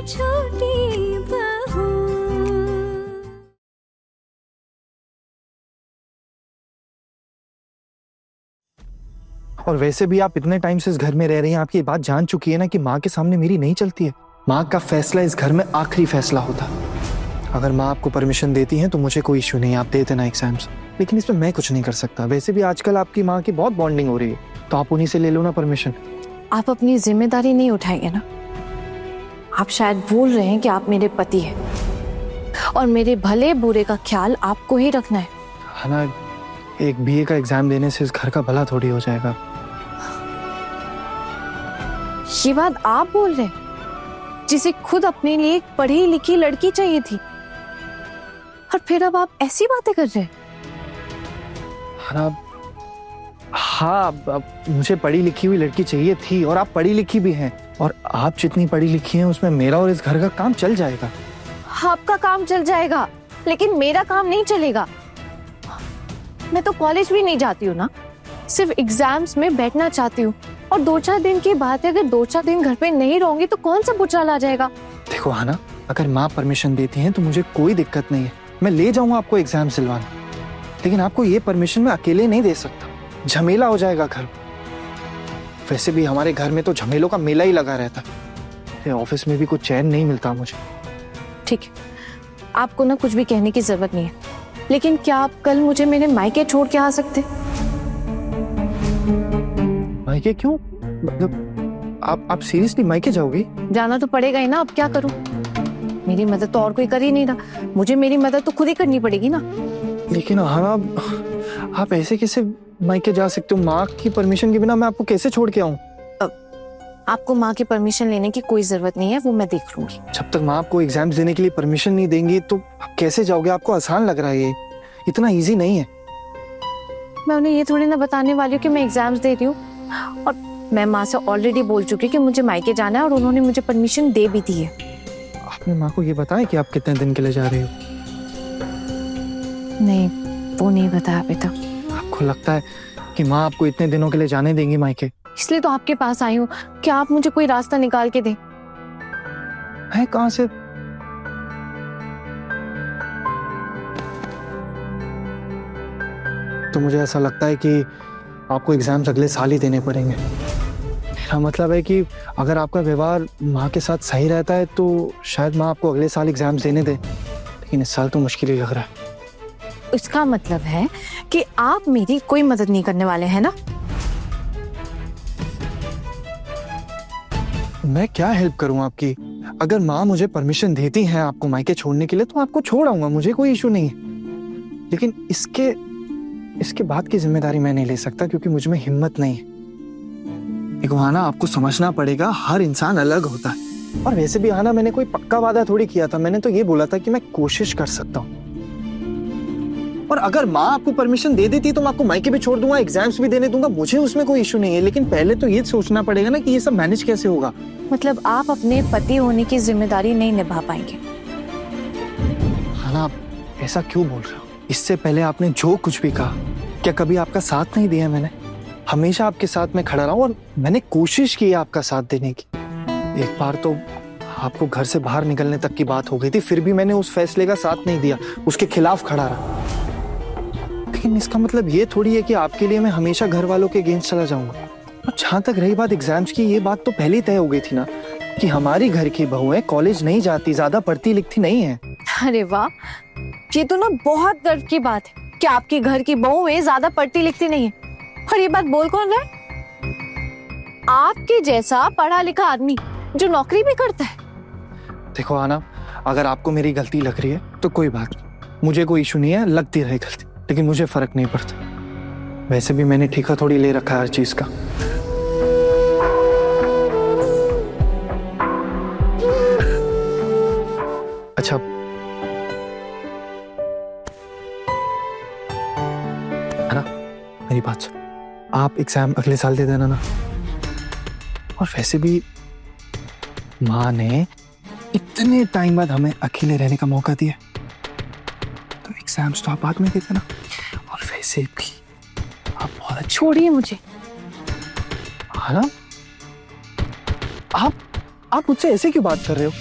छोटी बहू। और वैसे भी आप इतने टाइम से इस घर में रह रही हैं, आपकी बात जान चुकी है ना कि माँ के सामने मेरी नहीं चलती है। माँ का फैसला इस घर में आखिरी फैसला होता। अगर माँ आपको परमिशन देती हैं तो मुझे कोई इश्यू नहीं, आप दे देना एग्जाम्स, लेकिन इसमें मैं कुछ नहीं कर सकता। वैसे भी आजकल आपकी माँ की बहुत बॉन्डिंग हो रही है, तो आप उन्हीं से ले लो ना परमिशन। आप अपनी जिम्मेदारी नहीं उठाएंगे ना? आप शायद भूल रहे हैं कि आप मेरे पति हैं और मेरे भले बुरे का ख्याल आपको ही रखना है ना। एक बीए का एग्जाम देने से इस घर का भला थोड़ी हो जाएगा। ये बात आप बोल रहे हैं जिसे खुद अपने लिए एक पढ़ी लिखी लड़की चाहिए थी, और फिर अब आप ऐसी बातें कर रहे हैं। हाँ, अब मुझे पढ़ी लिखी हुई लड़की चाहिए थी, और आप पढ़ी लिखी भी हैं, और आप जितनी पढ़ी लिखी हैं उसमें मेरा और इस घर का काम चल जाएगा। आपका काम चल जाएगा लेकिन मेरा काम नहीं चलेगा। मैं तो कॉलेज भी नहीं जाती हूँ ना, सिर्फ एग्जाम्स में बैठना चाहती हूँ, और 2-4 दिन की बात है, अगर 2-4 दिन घर पे नहीं रहूंगी तो कौन सा बुचड़ाल आ जाएगा। देखो हाना, अगर माँ परमिशन देती हैं तो मुझे कोई दिक्कत नहीं है, मैं ले जाऊंगा आपको एग्जाम सिलवाने, लेकिन आपको ये परमिशन मैं अकेले नहीं दे सकता, झमेला हो जाएगा घर। वैसे भी हमारे घर में तो झमेलों का मेला ही लगा रहता है, ऑफिस में भी कुछ चैन नहीं मिलता मुझे। ठीक है, आपको ना कुछ भी कहने की जरूरत नहीं है, लेकिन क्या आप कल मुझे मेरे मायके छोड़ के आ सकते? मायके क्यों? मतलब आप सीरियसली मायके जाओगी? जाना तो पड़ेगा ही ना, अब क्या करूं? मेरी मदद तो और कोई कर ही नहीं रहा, मुझे मेरी मदद तो खुद ही करनी पड़ेगी ना। लेकिन हाँ, आप ऐसे कैसे मायके जा सकते हो? माँ की परमिशन के बिना मैं आपको कैसे छोड़ के आऊं? आपको माँ की परमिशन लेने की कोई जरूरत नहीं है, वो मैं देख लूंगी। जब तक माँ आपको एग्जाम्स देने के लिए परमिशन नहीं देंगी तो आप कैसे जाओगे? आपको आसान लग रहा है, ये इतना इजी नहीं है। मैं उन्हें ये थोड़ी ना बताने वाली हूँ कि मैं एग्जाम्स दे रही हूँ, और मैं माँ से ऑलरेडी बोल चुकी हूँ कि मुझे मायके जाना है, और उन्होंने मुझे परमिशन दे भी दी है। आपने माँ को ये बताया कि आप कितने दिन के लिए जा रही हो? नहीं, वो नहीं बताया अभी तक। आपको लगता है कि माँ आपको इतने दिनों के लिए जाने देंगी मायके? इसलिए तो आपके पास आई हूँ, क्या आप मुझे कोई रास्ता निकाल के दें। है कहाँ से? तो मुझे ऐसा लगता है कि आपको एग्जाम्स अगले साल ही देने पड़ेंगे। मेरा मतलब है कि अगर आपका व्यवहार माँ के साथ सही रहता है तो शायद माँ आपको अगले साल एग्जाम्स देने दे, लेकिन इस साल तो मुश्किल ही लग रहा है। इसका मतलब है कि आप मेरी कोई मदद नहीं करने वाले हैं ना? मैं क्या हेल्प करूं आपकी? अगर माँ मुझे परमिशन देती हैं आपको मायके छोड़ने के लिए तो आपको छोड़ आऊंगा, मुझे कोई इशू नहीं है, लेकिन इसके बाद की जिम्मेदारी मैं नहीं ले सकता, क्योंकि मुझ में हिम्मत नहीं है। देखो हाना, आपको समझना पड़ेगा, हर इंसान अलग होता है, और वैसे भी हाना, मैंने कोई पक्का वादा थोड़ी किया था, मैंने तो ये बोला था कि मैं कोशिश कर सकता हूँ। और अगर माँ आपको परमिशन दे देती तो मैं आपको मायके भी छोड़ दूंगा, एग्जाम्स भी देने दूंगा, मुझे उसमें कोई इशू नहीं है, लेकिन पहले तो ये सोचना पड़ेगा ना कि ये सब मैनेज कैसे होगा। मतलब आप अपने पति होने की जिम्मेदारी नहीं निभा पाएंगे? हाना, आप ऐसा क्यों बोल रहे हो? इससे पहले आपने जो कुछ भी कहा, क्या कभी आपका साथ नहीं दिया मैंने? हमेशा आपके साथ में खड़ा रहा हूं, और मैंने कोशिश की आपका साथ देने की। एक बार तो आपको घर से बाहर निकलने तक की बात हो गई थी, फिर भी मैंने उस फैसले का साथ नहीं दिया, उसके खिलाफ खड़ा रहा। लेकिन इसका मतलब ये थोड़ी है कि आपके लिए मैं हमेशा घर वालों के अगेंस्ट चला जाऊंगा। और जहां तक रही बात एग्जाम्स की, ये बात तो पहले ही तय हो गई थी ना कि हमारी घर की बहू है, कॉलेज नहीं जाती, ज्यादा पढ़ती लिखती नहीं है। अरे वाह, ये तो ना बहुत गर्व की बात है कि आपकी घर की बहू है, ज्यादा पढ़ती लिखती नहीं है। और ये बात बोल कौन रहा है? आपके जैसा पढ़ा लिखा आदमी जो नौकरी भी करता है। देखो आना, अगर आपको मेरी गलती लग रही है तो कोई बात नहीं, मुझे कोई इशू नहीं है, लगती रहे गलती, लेकिन मुझे फर्क नहीं पड़ता। वैसे भी मैंने ठेका थोड़ी ले रखा है हर चीज का। अच्छा, है ना, मेरी बात सुन, आप एग्जाम अगले साल दे देना ना। और वैसे भी माँ ने इतने टाइम बाद हमें अकेले रहने का मौका दिया, तो एग्जाम्स तो आप बाद में दे देना। और वैसे भी आप बहुत अच्छे। छोड़िए मुझे। हाँ ना, आप मुझसे ऐसे क्यों बात कर रहे हो?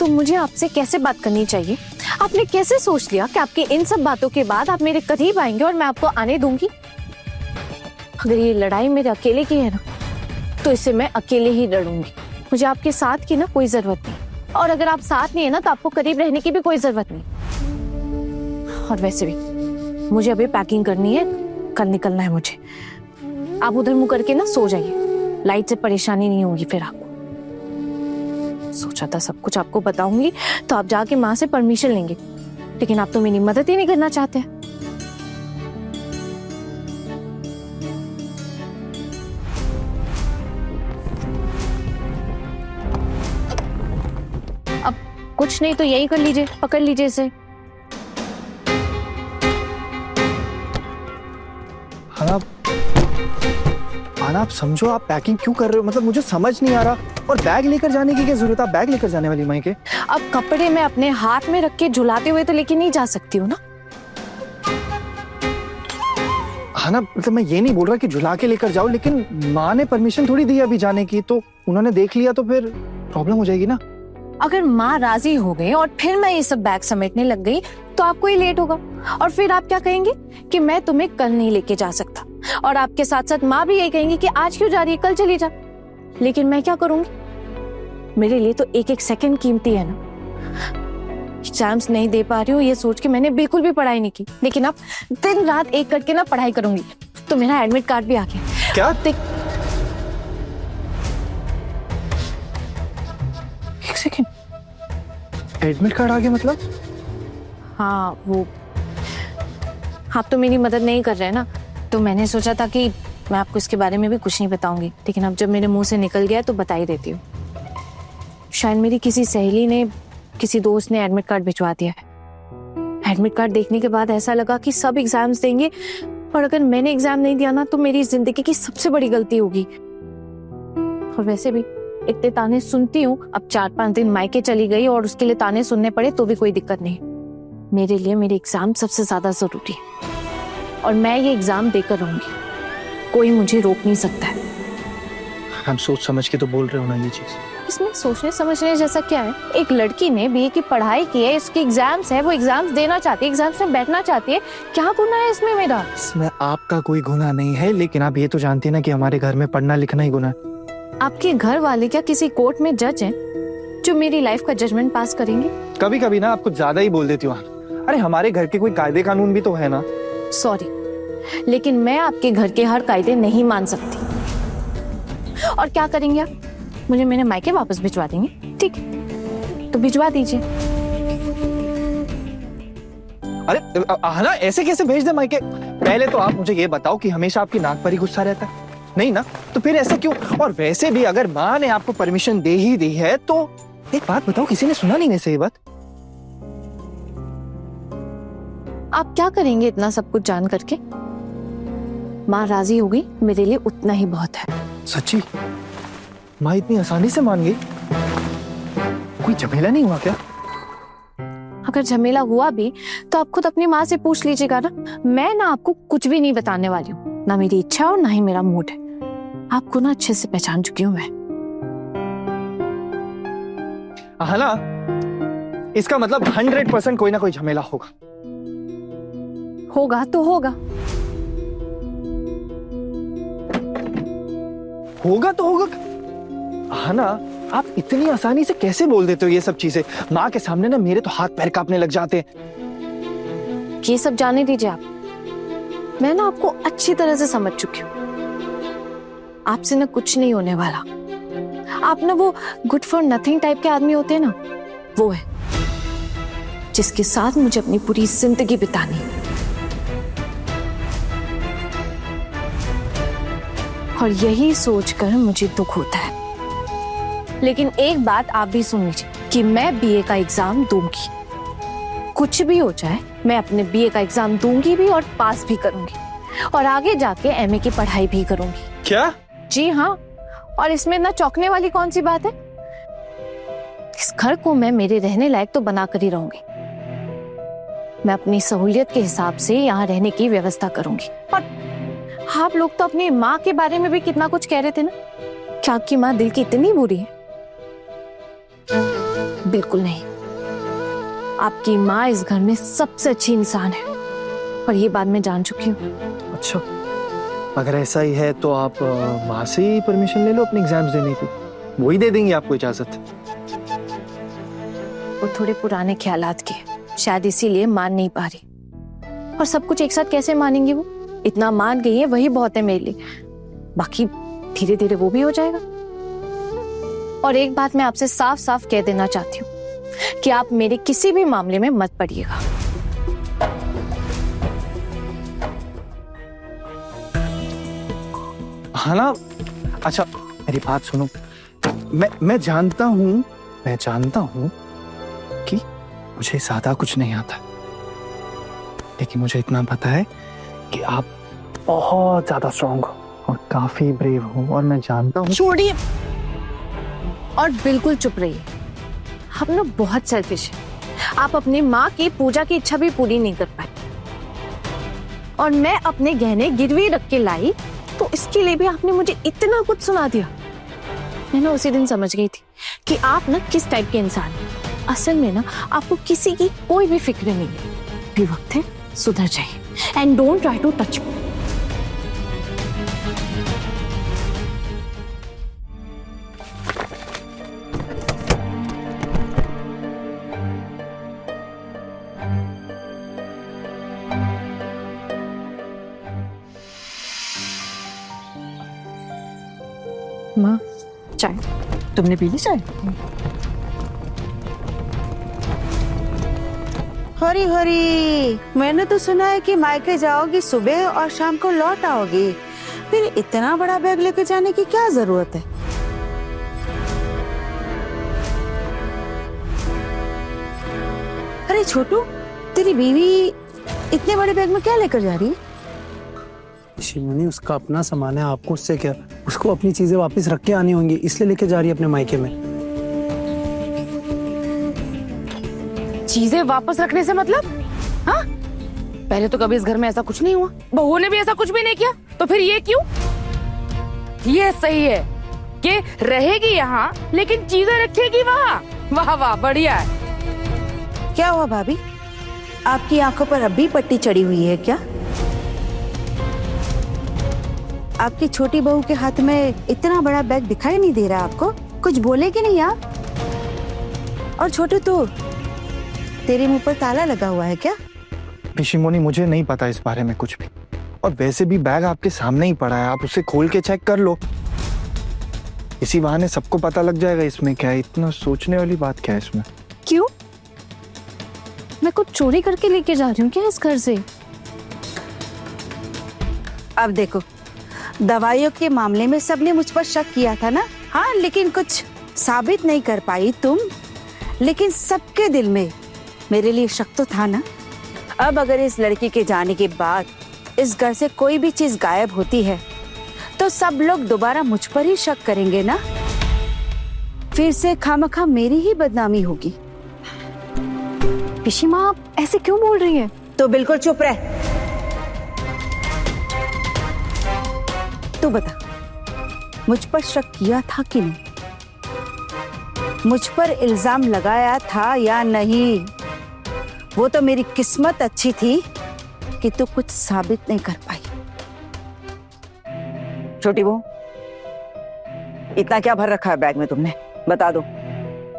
तो मुझे आपसे कैसे बात करनी चाहिए? आपने कैसे सोच लिया कि आपकी इन सब बातों के बाद आप मेरे करीब आएंगे और मैं आपको आने दूंगी? अगर ये लड़ाई मेरे अकेले की है ना, तो इसे मैं अकेले ही लड़ूंगी। मुझे आपके साथ की ना कोई जरूरत नहीं, और अगर आप साथ नहीं है ना तो आपको करीब रहने की भी कोई जरूरत नहीं। और वैसे भी मुझे अभी पैकिंग करनी है, कल निकलना है मुझे। आप उधर मुंह करके ना सो जाइए, लाइट से परेशानी नहीं होगी फिर आपको। सोचा था सब कुछ आपको बताऊंगी तो आप जाके माँ से परमिशन लेंगे, लेकिन आप तो मेरी मदद ही नहीं करना चाहते हैं। अब कुछ नहीं तो यही कर लीजिए, पकड़ लीजिए इसे। आना, आप समझो, आप पैकिंग क्यों कर रहे हो? मतलब मुझे समझ नहीं आ रहा। और बैग लेकर जाने की क्या जरूरत है? आप बैग लेकर जाने वाली मायके? अब कपड़े मैं अपने हाथ में रख के झुलाते हुए तो लेके नहीं जा सकती हूँ ना। हाँ ना, मतलब मैं ये नहीं बोल रहा कि झुला के लेकर जाओ, लेकिन माँ ने परमिशन थोड़ी दी अभी जाने की, तो उन्होंने देख लिया तो फिर प्रॉब्लम हो जाएगी ना। अगर माँ राजी हो गई और फिर मैं ये सब बैग समेटने लग गई तो आपको ही लेट होगा, और फिर आप क्या कहेंगे कि मैं तुम्हें कल नहीं लेके जा सकता, और आपके साथ साथ माँ भी यही कहेंगी कि आज क्यों जा रही है, कल चली जा। लेकिन मैं क्या करूंगी? मेरे लिए तो एक एक सेकंड कीमती है ना। एग्जाम्स नहीं दे पा रही हूँ ये सोच के मैंने बिल्कुल भी पढ़ाई नहीं की, लेकिन अब दिन रात एक करके ना पढ़ाई करूंगी। तो मेरा एडमिट कार्ड भी आ गया। क्या? एक सेकंड, एडमिट कार्ड आ गया मतलब? हाँ, वो आप तो मेरी मदद नहीं कर रहे हैं ना, तो मैंने सोचा था कि मैं आपको इसके बारे में भी कुछ नहीं बताऊंगी, लेकिन अब जब मेरे मुंह से निकल गया तो बता ही देती हूँ। शायद मेरी किसी सहेली ने, किसी दोस्त ने एडमिट कार्ड भिजवा दिया है। एडमिट कार्ड देखने के बाद ऐसा लगा कि सब एग्जाम्स देंगे, और अगर मैंने एग्जाम नहीं दिया ना तो मेरी जिंदगी की सबसे बड़ी गलती होगी। और वैसे भी इतने ताने सुनती हूँ, अब 4-5 दिन मायके चली गई और उसके लिए ताने सुनने पड़े तो भी कोई दिक्कत नहीं। मेरे लिए मेरे एग्जाम सबसे ज्यादा जरूरी है, और मैं ये एग्जाम देकर रहूंगी। कोई मुझे रोक नहीं सकता है। हम सोच समझ के तो बोल रहे हो ना ये चीज। इसमें सोचने समझने जैसा क्या है? एक लड़की ने बीए की पढ़ाई की है, इसके एग्जाम्स है, वो एग्जाम्स देना चाहती है, एग्जाम्स में बैठना चाहती है। क्या गुनाह है इसमें मेरा? इसमें आपका कोई गुनाह नहीं है, लेकिन आप ये तो जानती है ना कि हमारे घर में पढ़ना लिखना ही गुनाह है। आपके घर वाले क्या किसी कोर्ट में जज हैं जो मेरी लाइफ का जजमेंट पास करेंगे? कभी कभी ना आप कुछ ज्यादा ही बोल देती हो। अरे हमारे घर के कोई कायदे कानून भी तो है ना। सॉरी, लेकिन मैं आपके घर के हर कायदे नहीं मान सकती। और क्या करेंगे आप? मुझे मेरे मायके वापस भिजवा देंगे? ठीक, तो भिजवा दीजिए। अरे ना, ऐसे कैसे भेज दे मायके? पहले तो आप मुझे ये बताओ कि हमेशा आपकी नाक पर ही गुस्सा रहता है? नहीं ना, तो फिर ऐसा क्यों? और वैसे भी अगर माँ ने आपको परमिशन दे ही दी है तो एक बात बताओ, किसी ने सुना नहीं वैसे ये बात? आप क्या करेंगे इतना सब कुछ जान करके? माँ राजी हो गई, मेरे लिए उतना ही बहुत है। सच्ची? माँ इतनी आसानी से मान गई? कोई झमेला नहीं हुआ क्या? अगर झमेला हुआ भी तो आप खुद अपनी माँ से पूछ लीजिएगा ना। मैं ना आपको कुछ भी नहीं बताने वाली हूँ, ना मेरी इच्छा और ना ही मेरा मूड है। आपको ना अच्छे से पहचान चुकी हूँ मैं। हाँ ना, इसका मतलब 100% कोई ना कोई झमेला होगा। होगा तो होगा। होगा तो होगा। हाँ ना, आप इतनी आसानी से कैसे बोल देते हो ये सब चीजें? माँ के सामने ना मेरे तो हाथ पैर कांपने लग जाते हैं। ये सब जाने दीजिए आप। मैं ना आपको अच्छी तरह से समझ चुकी हूँ। आपसे ना कुछ नहीं होने वाला। आप ना वो गुड फॉर नथिंग टाइप के आदमी होते हैं ना, वो है जिसके साथ मुझे अपनी पूरी जिंदगी बितानी। और यही सोचकर मुझे दुख होता है। लेकिन एक बात आप भी सुन लीजिए कि मैं बीए का एग्जाम दूंगी। कुछ भी हो जाए, मैं अपने बीए का एग्जाम दूंगी भी और पास भी करूंगी, और आगे जाके एमए की पढ़ाई भी करूंगी। क्या? जी हाँ, और इसमें ना चौंकने वाली कौन सी बात है? इस घर को मैं मेरे रहने लायक तो बनाकर ही रहूंगी। मैं अपनी सहूलियत के हिसाब से यहाँ रहने की व्यवस्था करूंगी। और आप लोग तो अपनी माँ के बारे में भी कितना कुछ कह रहे थे ना। क्या आपकी माँ दिल की इतनी बुरी है? बिल्कुल नहीं। आपकी माँ इस घर में सबसे अच्छी इंसान है और ये बात मैं जान चुकी हूँ। अच्छा, अगर ऐसा ही है तो आप माँ से ही परमिशन ले लो अपने एग्जाम्स देने की, वो ही दे देंगे आपको इजाजत। वो थोड़े पुराने ख्यालात के, शायद इसीलिए मान नहीं पा रही। और सब कुछ एक साथ कैसे मानेंगी वो? इतना मान गई है वही बहुत है मेरे लिए, बाकी धीरे धीरे वो भी हो जाएगा। और एक बात मैं आपसे साफ साफ कह देना चाहती हूँ कि आप मेरे किसी भी मामले में मत पड़िएगा। हाँ ना? अच्छा मेरी बात सुनो, मैं जानता हूँ कि मुझे ज्यादा कुछ नहीं आता, लेकिन मुझे इतना पता है कि आप बहुत ज्यादा स्ट्रांग हो और काफी ब्रेव हो, और मैं जानता हूँ। छोड़िए और बिल्कुल चुप रहिए। आप ना बहुत सेल्फिश है। आप अपनी माँ की पूजा की इच्छा भी पूरी नहीं कर पाए, और मैं अपने गहने गिरवी रख के लाई तो इसके लिए भी आपने मुझे इतना कुछ सुना दिया। मैं ना उसी दिन समझ गई थी कि आप ना किस टाइप के इंसान हैं। असल में ना आपको किसी की कोई भी फिक्र नहीं है। भी वक्त है सुधर जाइए and don't try to touch me. माँ चाय। तुमने पी ली चाय? हरी हरी, मैंने तो सुना है कि मायके जाओगी सुबह और शाम को लौट आओगी, फिर इतना बड़ा बैग लेके जाने की क्या जरूरत है? अरे छोटू, तेरी बीवी इतने बड़े बैग में क्या लेकर जा रही है? शिवानी, उसका अपना सामान है, आपको उससे क्या? उसको अपनी चीजें वापस रख के आनी होंगी, इसलिए लेके जा रही है अपने मायके में। चीजें वापस रखने से मतलब? हाँ, पहले तो कभी इस घर में ऐसा कुछ नहीं हुआ, बहू ने भी ऐसा कुछ भी नहीं किया, तो फिर ये क्यों? ये सही है कि रहेगी यहाँ लेकिन चीजें रखेगी वहाँ। वाह वाह, बढ़िया है। क्या हुआ भाभी, आपकी आंखों पर अब भी पट्टी चढ़ी हुई है क्या? आपकी छोटी बहू के हाथ में इतना बड़ा बैग दिखाई नहीं दे रहा आपको? कुछ बोलेगी नहीं आप? और छोटू, तो तेरे मुंह पर ताला लगा हुआ है क्या? पिशिमोनी, मुझे नहीं पता इस बारे में कुछ भी, और वैसे भी बैग आपके सामने ही पड़ा है, आप उसे खोल के चेक कर लो। इसी बहाने सबको पता लग जाएगा इसमें क्या है। इतना सोचने वाली बात क्या है इसमें? क्यों? मैं कुछ चोरी करके लेके जा रही हूँ क्या इस घर से? अब देखो, दवाइयों के मामले में सबने मुझ पर शक किया था ना? हाँ, लेकिन कुछ साबित नहीं कर पाई तुम, लेकिन सबके दिल में मेरे लिए शक तो था ना। अब अगर इस लड़की के जाने के बाद इस घर से कोई भी चीज गायब होती है तो सब लोग दोबारा मुझ पर ही शक करेंगे ना, फिर से खामखा मेरी ही बदनामी होगी। पिशी माँ, आप ऐसे क्यों बोल रही हैं? तो बिल्कुल चुप रह। तू बता, मुझ पर शक किया था कि नहीं? मुझ पर इल्जाम लगाया था या नहीं? वो तो मेरी किस्मत अच्छी थी कि तू कुछ साबित नहीं कर पाई। छोटी बहू, इतना क्या भर रखा है बैग में तुमने? बता दो।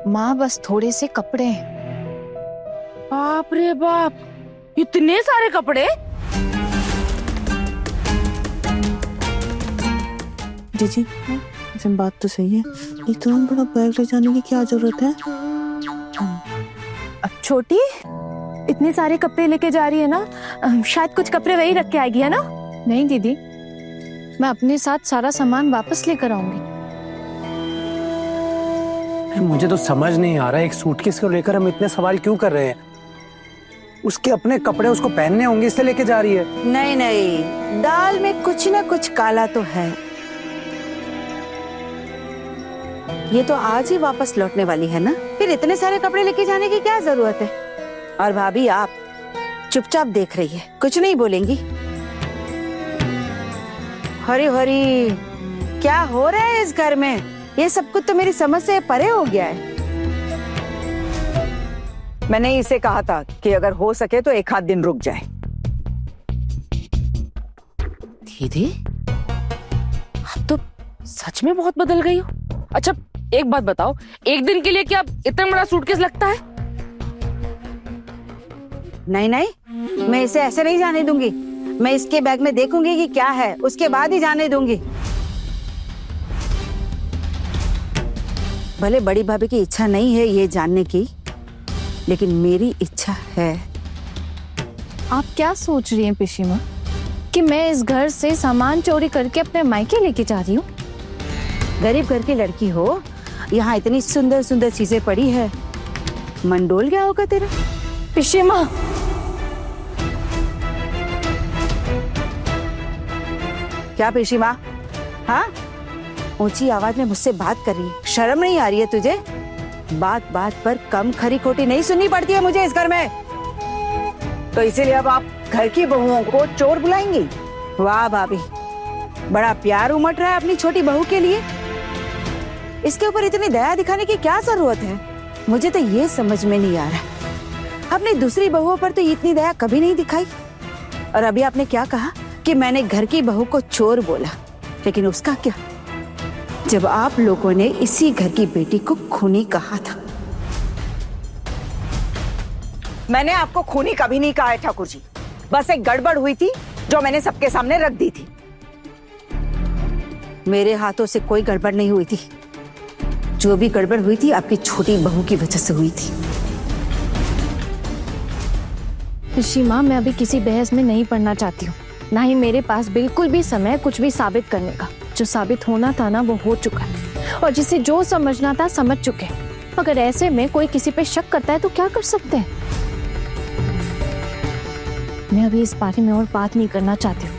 माँ, बस थोड़े से कपड़े हैं। बाप रे बाप, इतने सारे कपड़े? जी, इसमें बात तो सही है, इतना बड़ा बैग ले जाने की क्या जरूरत है? अब छोटी इतने सारे कपड़े लेके जा रही है ना, शायद कुछ कपड़े वही रख के आएगी, है ना? नहीं दीदी, मैं अपने साथ सारा सामान वापस लेकर आऊंगी। मुझे तो समझ नहीं आ रहा है, एक सूटकेस को लेकर हम इतने सवाल क्यों कर रहे हैं? उसके अपने कपड़े उसको पहनने होंगे, इससे लेके जा रही है। नहीं नहीं, दाल में कुछ ना कुछ काला तो है। ये तो आज ही वापस लौटने वाली है ना, फिर इतने सारे कपड़े लेके जाने की क्या जरूरत है? और भाभी, आप चुपचाप देख रही है, कुछ नहीं बोलेंगी? हरी हरी, क्या हो रहा है इस घर में? ये सब कुछ तो मेरी समझ से परे हो गया है। मैंने इसे कहा था कि अगर हो सके तो एक आध दिन रुक जाए। दीदी, आप तो सच में बहुत बदल गई हो। अच्छा एक बात बताओ, एक दिन के लिए क्या इतना बड़ा सूटकेस लगता है? नहीं नहीं, मैं इसे ऐसे नहीं जाने दूंगी। मैं इसके बैग में देखूंगी कि क्या है, उसके बाद ही जाने दूंगी। भले बड़ी भाभी की इच्छा नहीं है ये जानने की, लेकिन मेरी इच्छा है। आप क्या सोच रही हैं पिशीमा कि मैं इस घर से सामान चोरी करके अपने मायके लेके जा रही हूँ? गरीब घर की लड़की हो, यहाँ इतनी सुंदर सुंदर चीजें पड़ी है, मन डोल गया होगा तेरा। पिशीमा, क्या पेशी माँ? हाँ, ऊंची आवाज में मुझसे बात कर रही है, शर्म नहीं आ रही है तुझे? बात बात पर कम खरी खोटी नहीं सुननी पड़ती है मुझे इस घर में। तो इसीलिए अब आप घर की बहुओं को चोर बुलाएंगी? वाह भाभी, बड़ा प्यार उमड़ रहा है अपनी छोटी बहू के लिए। इसके ऊपर इतनी दया दिखाने की क्या जरूरत है? मुझे तो ये समझ में नहीं आ रहा। अपनी दूसरी बहुओं पर तो इतनी दया कभी नहीं दिखाई। और अभी आपने क्या कहा कि मैंने घर की बहू को चोर बोला, लेकिन उसका क्या, जब आप लोगों ने इसी घर की बेटी को खूनी कहा था। मैंने आपको खूनी कभी नहीं कहा है ठाकुर जी, बस एक गड़बड़ हुई थी जो मैंने सबके सामने रख दी थी। मेरे हाथों से कोई गड़बड़ नहीं हुई थी। जो भी गड़बड़ हुई थी आपकी छोटी बहू की वजह से हुई थी। पिशीमा, मैं अभी किसी बहस में नहीं पड़ना चाहती हूँ, ना ही मेरे पास बिल्कुल भी समय कुछ भी साबित करने का। जो साबित होना था ना वो हो चुका है, और जिसे जो समझना था समझ चुके हैं। अगर ऐसे में कोई किसी पे शक करता है तो क्या कर सकते हैं? मैं अभी इस बारे में और बात नहीं करना चाहती हूँ।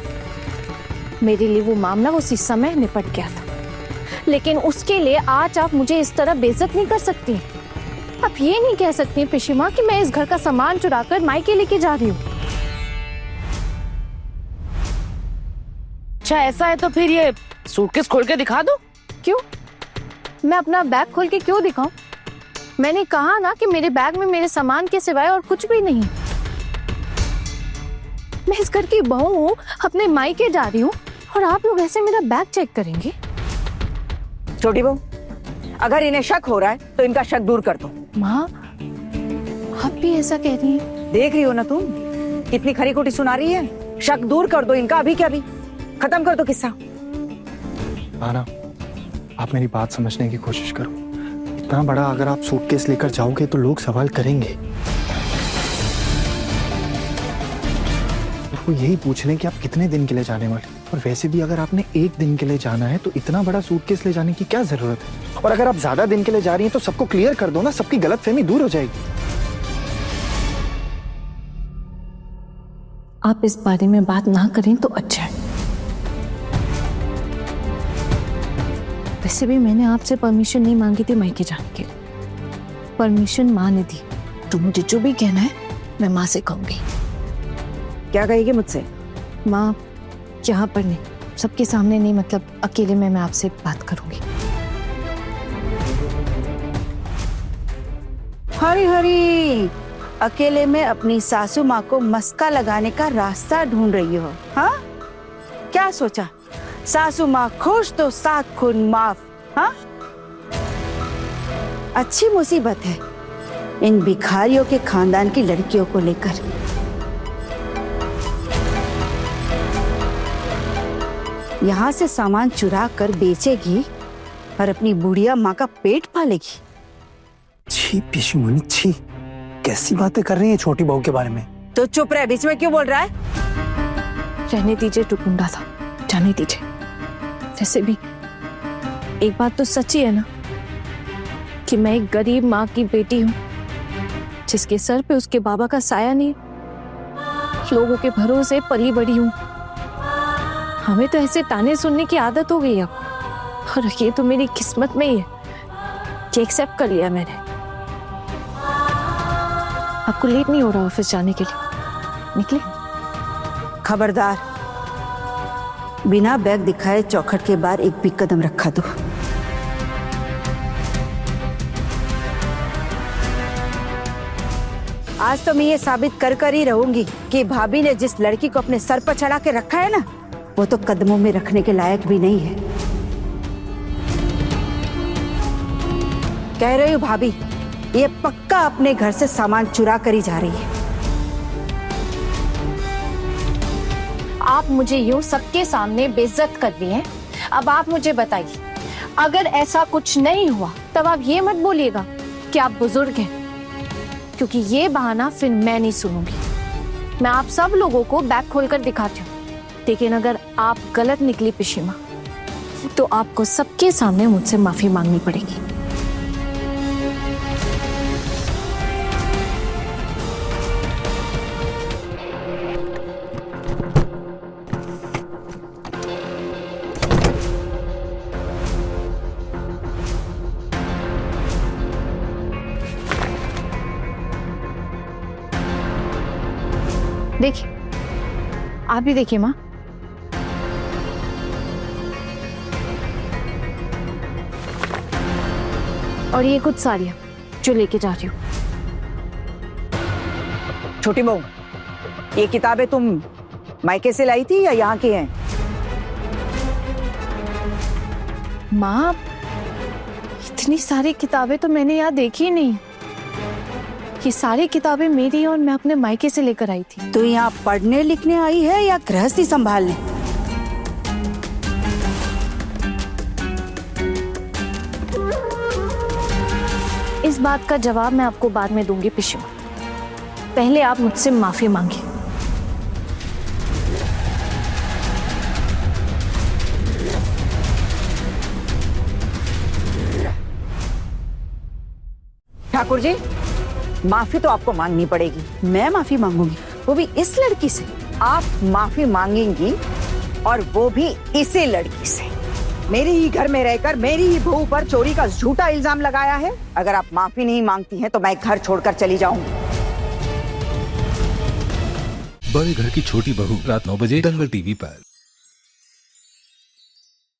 मेरे लिए वो मामला उसी समय निपट गया था, लेकिन उसके लिए आज आप मुझे इस तरह बेइज्जत नहीं कर सकती। आप ये नहीं कह सकती पिशीमा कि मैं इस घर का सामान चुराकर मायके लेके जा रही हूँ। अच्छा ऐसा है तो फिर ये सूटकेस खोल के दिखा दो। क्यों? मैं अपना बैग खोल के क्यों दिखाऊं? मैंने कहा ना कि मेरे बैग में मेरे सामान के सिवाय और कुछ भी नहीं। मैं इस घर की बहू हूँ, अपने मायके जा रही हूँ, और आप लोग ऐसे मेरा बैग चेक करेंगे? छोटी बहू, अगर इन्हें शक हो रहा है तो इनका शक दूर कर दो। माँ, आप भी ऐसा कह रही हैं? देख रही हो ना तुम, कितनी खरी खोटी सुना रही है। शक दूर कर दो इनका, अभी क्या अभी खत्म कर दो किस्सा। आना, आप मेरी बात समझने की कोशिश करो। इतना बड़ा अगर आप सूटकेस लेकर जाओगे तो लोग सवाल करेंगे। वो यही पूछ लें कि आप कितने दिन के लिए जाने वाले। और वैसे भी अगर आपने एक दिन के लिए जाना है तो इतना बड़ा सूटकेस ले जाने की क्या जरूरत है? और अगर आप ज्यादा दिन के लिए जा रही हैं तो सबको क्लियर कर दो ना, सबकी गलतफहमी दूर हो जाएगी। आप इस बारे में बात ना करें तो अच्छा है। वैसे भी मैंने आपसे परमिशन नहीं मांगी थी मायके जाने के लिए। परमिशन माँ ने दी, तो मुझे जो भी कहना है मैं माँ से कहूंगी। क्या कहेगी मुझसे? माँ, यहाँ पर नहीं, सबके सामने नहीं, मतलब अकेले में मैं आपसे बात करूंगी। हरी हरी, अकेले में अपनी सासू माँ को मस्का लगाने का रास्ता ढूंढ रही हो? हाँ, क्या सोचा सासू माँ खुश तो 7 खून माफ? हाँ, अच्छी मुसीबत है इन भिखारियों के खानदान की लड़कियों को लेकर। यहाँ से सामान चुरा कर बेचेगी और अपनी बुढ़िया माँ का पेट पालेगी। छी पिशुमनी, छी, कैसी बातें कर रही है छोटी बहू के बारे में? तो चुप रहे, बीच में क्यों बोल रहा है? रहने दीजिए, टुकुंडा था, जाने दीजिए। वैसे भी एक बात तो सच्ची है ना कि मैं एक गरीब माँ की बेटी हूँ, जिसके सर पे उसके बाबा का साया नहीं, लोगों के भरोसे पली बड़ी हूँ। हमें तो ऐसे ताने सुनने की आदत हो गई अब, और ये तो मेरी किस्मत में ही है कि एक्सेप्ट कर लिया मैंने। आपको लेट नहीं हो रहा ऑफिस जाने के लिए? निकले? खबरदार, बिना बैग दिखाए चौखट के बाहर एक भी कदम रखा दो। आज तो मैं ये साबित कर कर ही रहूंगी कि भाभी ने जिस लड़की को अपने सर पर चढ़ा के रखा है ना, वो तो कदमों में रखने के लायक भी नहीं है। कह रही हूँ भाभी, ये पक्का अपने घर से सामान चुरा कर ही जा रही है। आप मुझे यूं सबके सामने बेइज्जत कर दी हैं। अब आप मुझे बताइए, अगर ऐसा कुछ नहीं हुआ तब आप ये मत बोलिएगा कि आप बुजुर्ग हैं, क्योंकि ये बहाना फिर मैं नहीं सुनूंगी। मैं आप सब लोगों को बैग खोलकर दिखाती हूँ, लेकिन अगर आप गलत निकली पिशीमा, तो आपको सबके सामने मुझसे माफी मांगनी पड़ेगी। देखिए, आप भी देखिए माँ। और ये कुछ साड़ियाँ जो लेके जा रही हूँ। छोटी बहू, ये किताबें तुम मायके से लाई थी या यहाँ की हैं? माँ, इतनी सारी किताबें तो मैंने यहाँ देखी ही नहीं। ये सारी किताबें मेरी और मैं अपने मायके से लेकर आई थी। तो यहाँ पढ़ने लिखने आई है या गृहस्थी संभालने? इस बात का जवाब मैं आपको बाद में दूंगी पिशीमा। पहले आप मुझसे माफी मांगिए। ठाकुर जी, माफी तो आपको मांगनी पड़ेगी। मैं माफी मांगूंगी, वो भी इस लड़की से? आप माफी मांगेंगी और वो भी इसी लड़की से। मेरे ही घर में रहकर मेरी ही बहू पर चोरी का झूठा इल्जाम लगाया है। अगर आप माफी नहीं मांगती हैं तो मैं घर छोड़कर चली जाऊंगी। बड़े घर की छोटी बहू, रात 9 बजे दंगल टीवी पर।